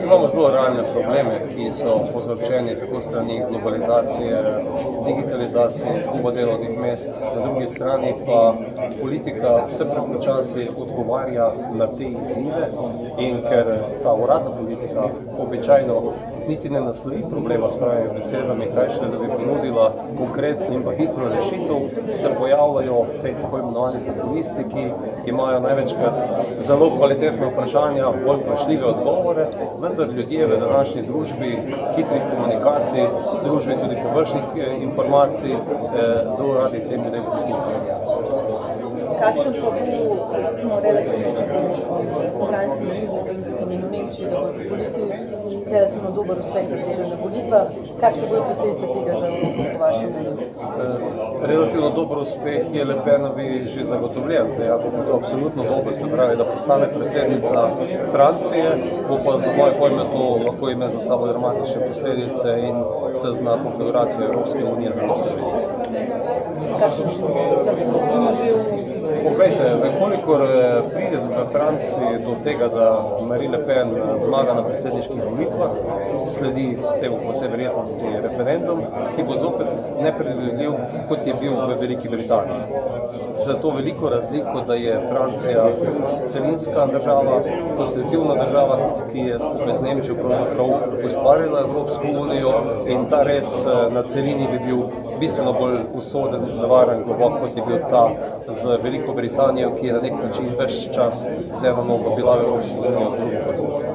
Imamo zelo realne probleme, ki so povzročeni tako strani globalizacije, digitalizacije, izgubo delovnih mest, na drugi strani pa politika vse prepočasi odgovarja na te izzive in ker ta uradna politika običajno niti ne naslovi problema s pravimi besedami, kaj šele da bi ponudila konkretno in pa hitro rešitev, se pojavljajo te tako imenovani populisti, ki imajo največkrat zelo kvalitetne vprašanja, bolj vprašljive odgovore, vendar ljudje v današnji družbi hitrih komunikacij, družbi tudi površnih informacij, zelo radi tem ljudem poslušajo. Kakšen pa bo, recimo, relativno v Franciji, Nizozemski in v Nemčiji, da bodo populisti relativno dober uspeh zabeležili na volitvah? Kakšne bodo posledice tega za Evropo, po vašem mnenju? Relativno dober uspeh je Le Penovi že zagotovljen. Zdaj, ako bo to absolutno dober, se pravi, da postane predsednica Francije, bo pa za moje pojme to lahko ime za sabo dramatične posledice in se zna konfiguracija Evropske unije zelo spremeniti. Kakšen lahko že Poglejte, vekolikor pride v Franciji do tega, da Marine Le Pen zmaga na predsedniških volitvah, sledi temu po vsej verjetnosti referendum, ki bo zopet nepredvidljiv, kot je bil v Veliki Britaniji. Zato veliko razliko, da je Francija celinska država, konstitutivna država, ki je skupaj z Nemčijo pravzaprav ustvarila Evropsko unijo in ta res na celini bi bil bistveno bolj usoden, nevaren globok, kot je bil ta z Veliko Britanijo, ki je na nek način ves čas z eno nogo bila v Evropski uniji, z drugo pa zopet.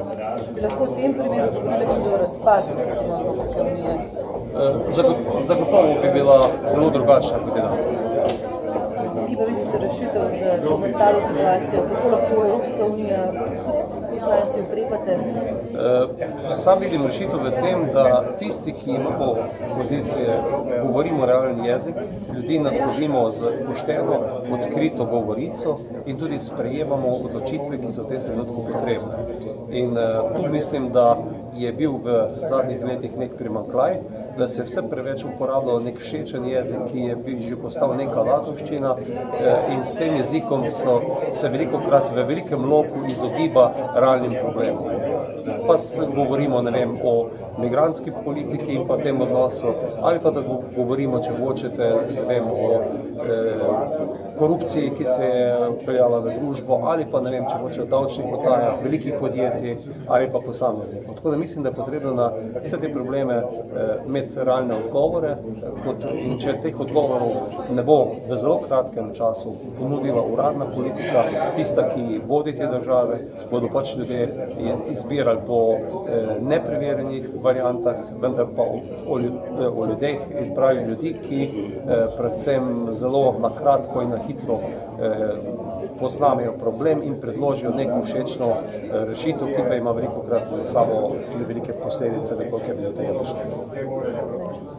lahko v tem primeru pride do razpadu, recimo, Evropske unije? Zagotovo bi bila zelo drugačna kot je danes. Ki pa vidite rešitev za nastalo situacijo, kako lahko Evropska unija, poslanci, ukrepate? Sam vidim rešitev v tem, da tisti, ki imamo pozicije, govorimo realni jezik, ljudi naslovimo z pošteno, odkrito govorico in tudi sprejemamo odločitve, ki so v tem trenutku potrebne. In tu mislim, da je bil v zadnjih letih nek primanjkljaj, da se vse preveč uporabljalo nek všečen jezik, ki je že postal neka latovščina in s tem jezikom se velikokrat v velikem loku izogiba realnim problemom. Pa govorimo, ne vem, o migrantski politiki in pa tem odnosu, ali pa da govorimo, če hočete, ne vem, o korupciji, ki se je vpeljala v družbo, ali pa, ne vem, če hočete, o davčnih utajah velikih podjetij ali pa posameznikov. Tako da mislim, da je potrebno na vse te probleme imeti realne odgovore, in če teh odgovorov ne bo v zelo kratkem času ponudila uradna politika, tista, ki vodi te države, bodo pač ljudje izbirali po nepreverjenih variantah, vendar pa o ljudeh izbrali ljudi, ki predvsem zelo na kratko in na hitro poznajo problem in predložijo neko všečno rešitev, ki pa ima velikokrat za sabo tudi velike posledice, nekoliko je bilo tega rešitev.